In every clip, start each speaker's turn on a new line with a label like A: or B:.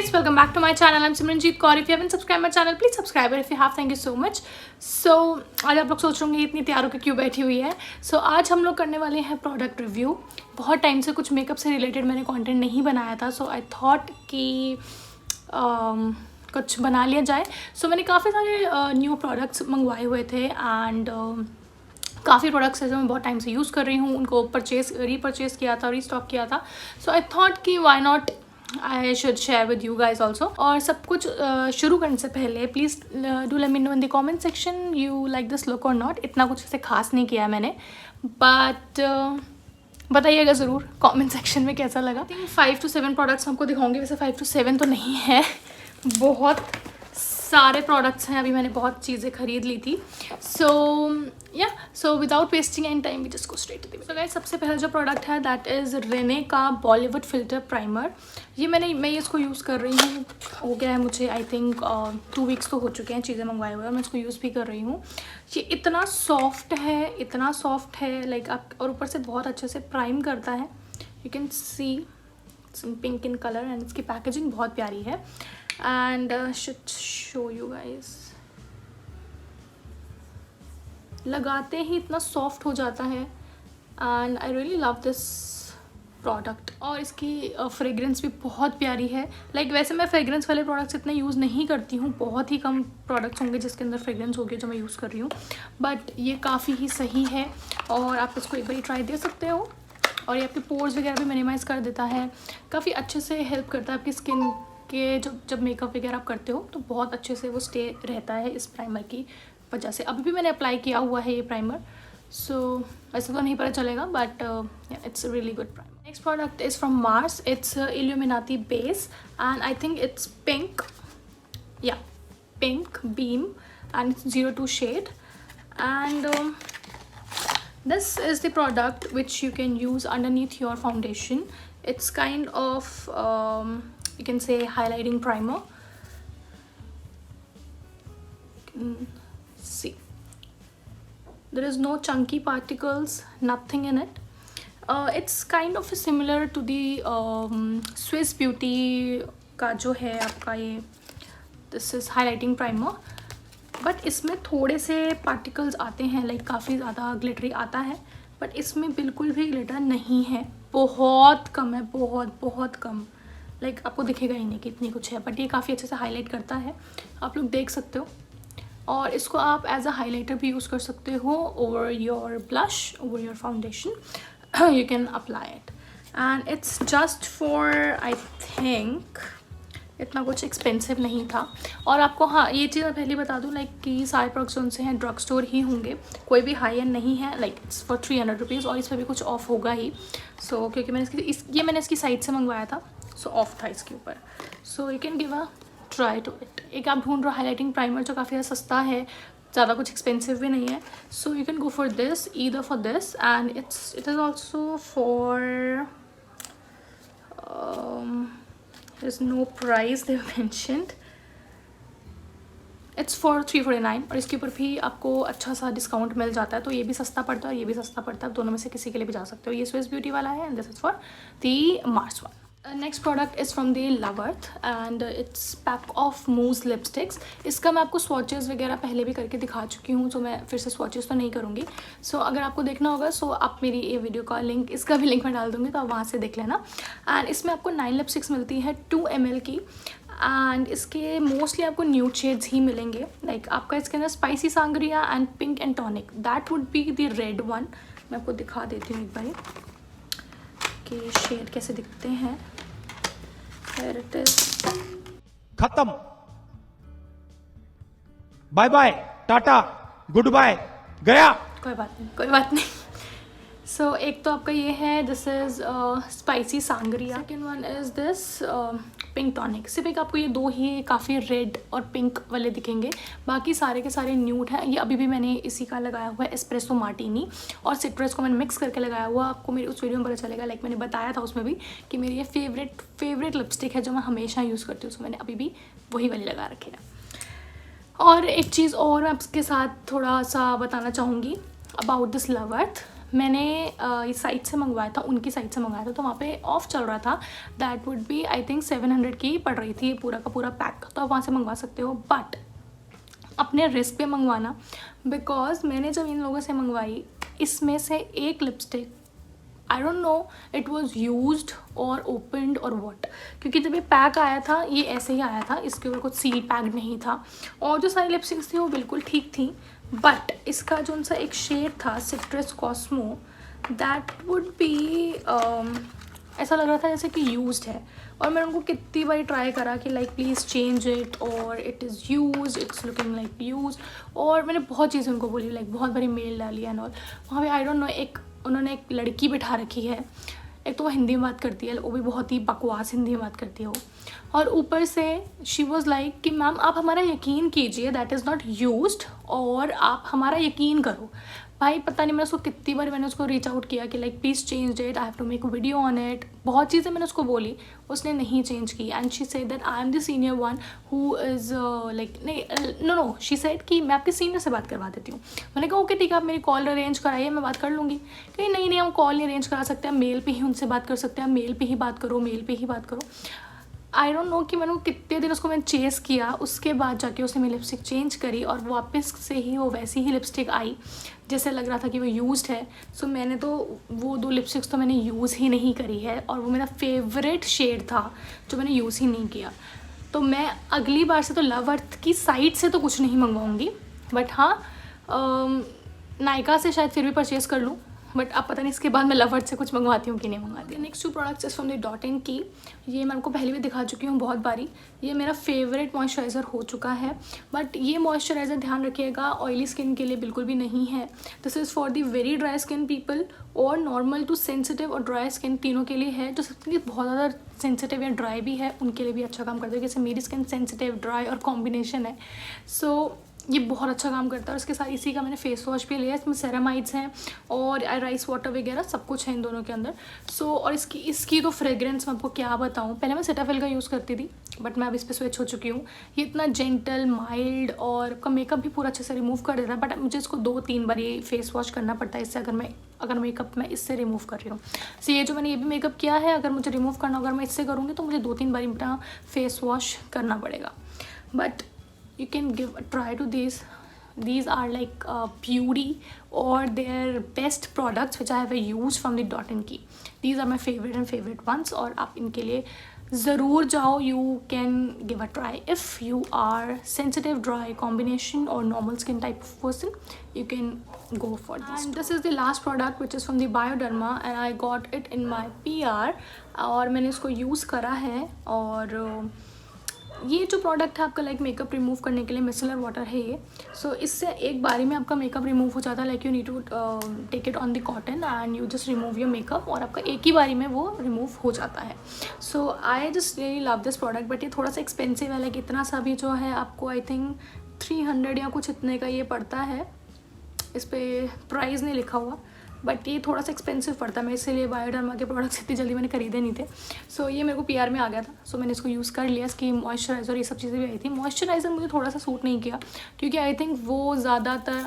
A: guys, welcome back to my channel. I'm Simranjeet Kaur. If you haven't subscribed my channel, please subscribe. And if you have, thank you so much. So आज आप लोग सोच रहे होंगे इतनी तैयार होकर क्यों बैठी हुई है. So आज हम लोग करने वाले हैं प्रोडक्ट रिव्यू. बहुत टाइम से कुछ मेकअप से रिलेटेड मैंने कंटेंट नहीं बनाया था, सो आई थॉट कि कुछ बना लिया जाए. सो मैंने काफ़ी सारे न्यू प्रोडक्ट्स मंगवाए हुए थे एंड काफ़ी प्रोडक्ट्स है जो मैं बहुत टाइम से यूज़ कर रही हूँ. उनको रीपरचेज़ किया था, रीस्टॉक किया था. सो आई थॉट कि why not I should share with you guys also. और सब कुछ शुरू करने से पहले please do let me know in the comment section you like this look और नॉट. इतना कुछ ऐसे खास नहीं किया है मैंने, बट बताइएगा ज़रूर कमेंट सेक्शन में कैसा लगा. 5 to 7 प्रोडक्ट्स हमको दिखाऊंगी. वैसे 5 to 7 तो नहीं है, बहुत सारे प्रोडक्ट्स हैं. अभी मैंने बहुत चीज़ें खरीद ली थी. So without wasting any time we just go straight to the video. Guys, सबसे पहला जो प्रोडक्ट है दैट इज़ रेने का बॉलीवुड फिल्टर प्राइमर. मैं इसको यूज़ कर रही हूँ. हो गया है मुझे आई थिंक 2 weeks तो हो चुके हैं चीज़ें मंगवाए हुए, और मैं इसको यूज़ भी कर रही हूँ. ये इतना सॉफ्ट है लाइक आप, और ऊपर से बहुत अच्छे से प्राइम करता है. You can see it's in pink in colour and इसकी पैकेजिंग बहुत प्यारी है. And should show you guys, लगाते ही इतना सॉफ्ट हो जाता है and I really love this product. और इसकी फ्रेग्रेंस भी बहुत प्यारी है. लाइक वैसे मैं फ्रेग्रेंस वाले प्रोडक्ट्स इतने यूज़ नहीं करती हूँ, बहुत ही कम प्रोडक्ट्स होंगे जिसके अंदर फ्रेग्रेंस होगी जो मैं यूज़ कर रही हूँ, बट ये काफ़ी ही सही है और आप इसको एक बार ट्राई दे सकते हो. और ये आपके पोर्स वगैरह भी मिनिमाइज़ कर देता है, काफ़ी अच्छे से हेल्प करता है आपकी स्किन के जब मेकअप वगैरह आप करते हो तो बहुत अच्छे से वो स्टे रहता है इस प्राइमर की वजह से. अभी भी मैंने अप्लाई किया हुआ है ये प्राइमर, सो ऐसा तो नहीं पता चलेगा, but it's a really good primer. Next product is from Mars. It's illuminati base and I think it's pink beam and it's 02 shade. And this is the product which you can use underneath your foundation. It's kind of you can say highlighting primer. See, there is no chunky particles, nothing in it. It's kind of similar to the Swiss Beauty का जो है आपका ये this is highlighting primer, but इसमें थोड़े से particles आते हैं, लाइक काफ़ी ज़्यादा ग्लिटरी आता है, बट इसमें बिल्कुल भी ग्लिटर नहीं है. बहुत कम है, बहुत कम. लाइक आपको दिखेगा ही नहीं कि इतनी कुछ है, बट ये काफ़ी अच्छे से हाईलाइट करता है, आप लोग देख सकते हो. और इसको आप एज अ हाईलाइटर भी यूज़ कर सकते हो over your blush, over your foundation. You can apply it and it's just for I think इतना कुछ एक्सपेंसिव नहीं था. और आपको हाँ ये चीज़ मैं पहले बता दूँ, लाइक कि सारे प्रोडक्ट्स उनसे हैं ड्रग स्टोर ही होंगे, कोई भी हाई एंड नहीं है. लाइक इट्स फॉर 300 रुपीज़ और इस पर भी कुछ ऑफ होगा ही. सो क्योंकि मैंने इसकी साइड से मंगवाया था, सो ऑफ था इसके ऊपर. So you can give a try to it. एक आप ढूंढ रहे हो हाईलाइटिंग प्राइमर जो काफ़ी ज़्यादा सस्ता है, ज़्यादा कुछ एक्सपेंसिव भी नहीं है, सो you can go for this, either for this and it is also for there's no price they mentioned. It's for 349 और इसके ऊपर भी आपको अच्छा सा डिस्काउंट मिल जाता है, तो ये भी सस्ता पड़ता है और ये भी सस्ता पड़ता है. दोनों में से किसी के लिए भी जा सकते हो. ये स्विस ब्यूटी वाला है and this is for the Mars one. Next product is from the Lovearth and it's pack of mousse lipsticks. इसका मैं आपको स्वॉचेस वगैरह पहले भी करके दिखा चुकी हूँ, तो मैं फिर से स्वॉचेस तो नहीं करूँगी. सो अगर आपको देखना होगा सो आप मेरी ये वीडियो का लिंक, इसका भी लिंक मैं डाल दूँगी, तो आप वहाँ से देख लेना. एंड इसमें आपको 9 लिपस्टिक्स मिलती है 2 ml की, एंड इसके मोस्टली आपको न्यूड शेड्स ही मिलेंगे. लाइक आपका इसके अंदर spicy sangria and pink and tonic, that would be the red one. मैं आपको दिखा देती हूँ एक बार कि शेड कैसे दिखते हैं. Here it is.
B: खत्म. Bye bye, tata, good bye, गया.
A: कोई बात नहीं. सो एक तो आपका ये है, this is spicy sangria. Second one is this pink tonic. सिर्फ एक आपको ये दो ही काफ़ी रेड और पिंक वाले दिखेंगे, बाकी सारे के सारे न्यूड हैं. ये अभी भी मैंने इसी का लगाया हुआ है, एस्प्रेसो मार्टिनी और सिट्रस को मैंने मिक्स करके लगाया हुआ. आपको मेरी उस वीडियो में पता चलेगा, लाइक मैंने बताया था उसमें भी कि मेरी ये फेवरेट लिपस्टिक है जो मैं हमेशा यूज़ करती हूँ. सो मैंने अभी भी वही वाली लगा रखी है. और एक चीज़ और मैं आपके साथ थोड़ा सा बताना चाहूँगी अबाउट दिस लवर्थ. मैंने इस साइट से मंगवाया था, उनकी साइट से मंगवाया था, तो वहाँ पे ऑफ चल रहा था। That would be I think 700 की पड़ रही थी पूरा का पूरा पैक, तो आप वहाँ से मंगवा सकते हो, बट अपने रिस्क पे मंगवाना। बिकॉज मैंने जब इन लोगों से मंगवाई, इसमें से एक lipstick I don't know it was used और ओपनड और वॉट, क्योंकि जब ये पैक आया था ये ऐसे ही आया था, इसके ऊपर कुछ सील पैक नहीं था, और जो सारी लिपस्टिक्स थी वो बिल्कुल ठीक थी, बट इसका जो सा एक शेड था citrus Cosmo, that would B ऐसा लग रहा था जैसे कि यूज्ड है। और मैंने उनको कितनी बार ट्राई करा कि लाइक प्लीज़ चेंज इट, और it is use, it's looking like use, और मैंने बहुत चीज़ें उनको बोली, लाइक बहुत बारी मेल डाली एंड ऑल। वहाँ पे आई डोंट नो उन्होंने एक लड़की बिठा रखी है, एक तो वो हिंदी में बात करती है, वो भी बहुत ही बकवास हिंदी में बात करती है वो, और ऊपर से शी वॉज़ लाइक कि मैम आप हमारा यकीन कीजिए, दैट इज़ नॉट यूज्ड, और आप हमारा यकीन करो। भाई पता नहीं, मैंने उसको रीच आउट किया कि like please change it, I have to make a video on it, बहुत चीज़ें मैंने उसको बोली, उसने नहीं चेंज की, and she said that I am the senior one who is like, नहीं नो, शी सेड कि मैं आपके सीनियर से बात करवा देती हूँ। मैंने कहा ओके ठीक है, आप मेरी कॉल अरेंज कराइए, मैं बात कर लूँगी। कहीं नहीं हम कॉल नहीं अरेंज करा सकते, हम मेल पे ही उनसे बात कर सकते हैं, मेल पे ही बात करो, मेल पे ही बात करो। आई डोंट नो कि मैंने कितने दिन उसको मैंने चेस किया, उसके बाद जाके उसने मेरी लिपस्टिक चेंज करी, और वापस से ही वो वैसी ही लिपस्टिक आई जैसे लग रहा था कि वो यूज्ड है। सो मैंने तो वो 2 लिपस्टिक्स तो मैंने यूज़ ही नहीं करी है, और वो मेरा फेवरेट शेड था जो मैंने यूज़ ही नहीं किया। तो मैं अगली बार से तो लव अर्थ की साइट से तो कुछ नहीं मंगवाऊँगी, बट हाँ नायका से शायद फिर भी परचेज़ कर लूँ, बट अब पता नहीं इसके बाद मैं लवर्ड से कुछ मंगवाती हूँ कि नहीं मंगवाती। Next 2 products is from the dot and key. ये मैं आपको पहले भी दिखा चुकी हूँ बहुत बारी, ये मेरा फेवरेट मॉइस्चराइज़र हो चुका है, बट ये मॉइस्चराइज़र ध्यान रखिएगा ऑयली स्किन के लिए बिल्कुल भी नहीं है। This is for the very dry skin people, और नॉर्मल टू सेंसिटिव और ड्राई स्किन तीनों के लिए है। जो सबके बहुत ज़्यादा सेंसिटिव या ड्राई भी है उनके लिए भी अच्छा काम करता है, जैसे मेरी स्किन सेंसिटिव ड्राई और कॉम्बिनेशन है, सो ये बहुत अच्छा काम करता है। और इसके साथ इसी का मैंने फेस वॉश भी लिया है, इसमें सेरामाइड्स हैं और राइस वाटर वगैरह सब कुछ है इन दोनों के अंदर। सो और इसकी तो फ्रेग्रेंस मैं आपको क्या बताऊँ, पहले मैं सेटाफिल का यूज़ करती थी, बट मैं अब इस पर स्विच हो चुकी हूँ। ये इतना जेंटल माइल्ड और का मेकअप भी पूरा अच्छे से रिमूव कर देता है, बट मुझे इसको 2-3 बार ये फेस वॉश करना पड़ता है इससे, अगर मेकअप मैं इससे रिमूव कर रही हूँ। सो ये जो मैंने ये भी मेकअप किया है, अगर मुझे रिमूव करना, अगर मैं इससे करूँगी तो मुझे 2-3 बार अपना फेस वॉश करना पड़ेगा। But you can give a try to these are like beauty or their best products which I have used from the Dot & Key. These are my favorite ones, और आप इनके लिए ज़रूर जाओ, you can give a try if you are sensitive, dry combination or normal skin type of person, you can go for this. And this is the last product which is from the Bioderma and I got it in my PR, और मैंने इसको use करा है। और ये जो product है आपका लाइक मेकअप रिमूव करने के लिए मिसेलर वाटर है ये। सो इससे एक बारी में आपका मेकअप रिमूव हो जाता है, like you need to take it on the cotton and you just remove your makeup, और आपका एक ही बारी में वो रिमूव हो जाता है। So I just really love this product, but ये थोड़ा सा एक्सपेंसिव है, लाइक इतना सा भी जो है आपको आई थिंक 300 या कुछ इतने का ये पड़ता है, इस पर प्राइस नहीं लिखा हुआ, बट ये थोड़ा सा एक्सपेंसिव पड़ता है। मैं इसीलिए बायोडर्मा के प्रोडक्ट्स इतनी जल्दी मैंने खरीदे नहीं थे। सो ये मेरे को पीआर में आ गया था, सो मैंने इसको यूज़ कर लिया। इसकी मॉइस्चराइज़र ये सब चीज़ें भी आई थी। मॉइस्चराइज़र मुझे थोड़ा सा सूट नहीं किया, क्योंकि आई थिंक वो ज़्यादातर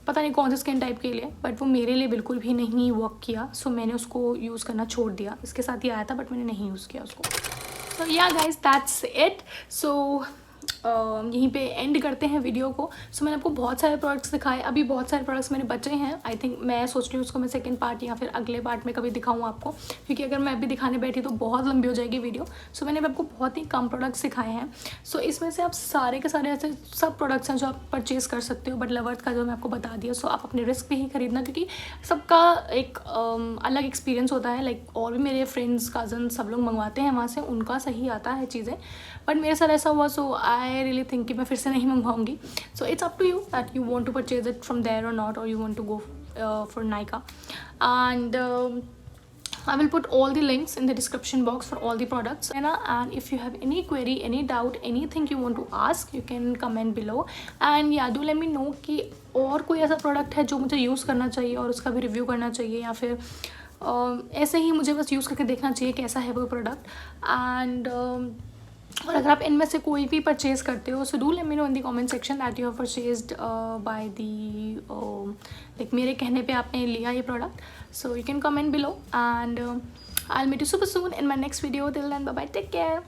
A: पता नहीं कौन से स्किन टाइप के लिए, बट वो मेरे लिए बिल्कुल भी नहीं वर्क किया। सो मैंने उसको यूज़ करना छोड़ दिया। इसके साथ ही आया था बट मैंने नहीं यूज़ किया उसको। सो या गाइज दैट्स इट। सो यहीं पे एंड करते हैं वीडियो को। सो मैंने आपको बहुत सारे प्रोडक्ट्स दिखाए, अभी बहुत सारे प्रोडक्ट्स मेरे बचे हैं। आई थिंक मैं सोच रही हूँ उसको मैं सेकंड पार्ट या फिर अगले पार्ट में कभी दिखाऊँ आपको, क्योंकि अगर मैं अभी दिखाने बैठी तो बहुत लंबी हो जाएगी वीडियो। सो मैंने आपको बहुत ही कम प्रोडक्ट्स दिखाए हैं। सो इसमें से आप सारे के सारे ऐसे सब प्रोडक्ट्स हैं जो आप परचेज़ कर सकते हो, बट लवर्थ का जो मैं आपको बता दिया। सो आप अपने रिस्क पे ही खरीदना, क्योंकि सबका एक अलग एक्सपीरियंस होता है। लाइक और भी मेरे फ्रेंड्स कज़न सब लोग मंगवाते हैं वहाँ से, उनका सही आता है चीज़ें, बट मेरे साथ ऐसा हुआ। सो आई रियली थिंक कि मैं फिर से नहीं मंगवाऊंगी। So it's up to you that you want to purchase it from there or not, or you want to go for Nykaa. And I will put all the links in the description box for all the products, and if you have any query, any doubt, anything you want to ask, you can comment below. And yeah, do let me know कि और कोई ऐसा product है जो मुझे use करना चाहिए और उसका भी रिव्यू करना चाहिए, या फिर ऐसे ही मुझे बस यूज़ करके देखना चाहिए कैसा है वो प्रोडक्ट। एंड और अगर आप इनमें से कोई भी परचेज़ करते हो, so do let me know in the comment section that you have purchased by the like मेरे कहने पे आपने लिया ये product. So you can comment below and I will meet you super soon in my next video. Till then bye bye, take care.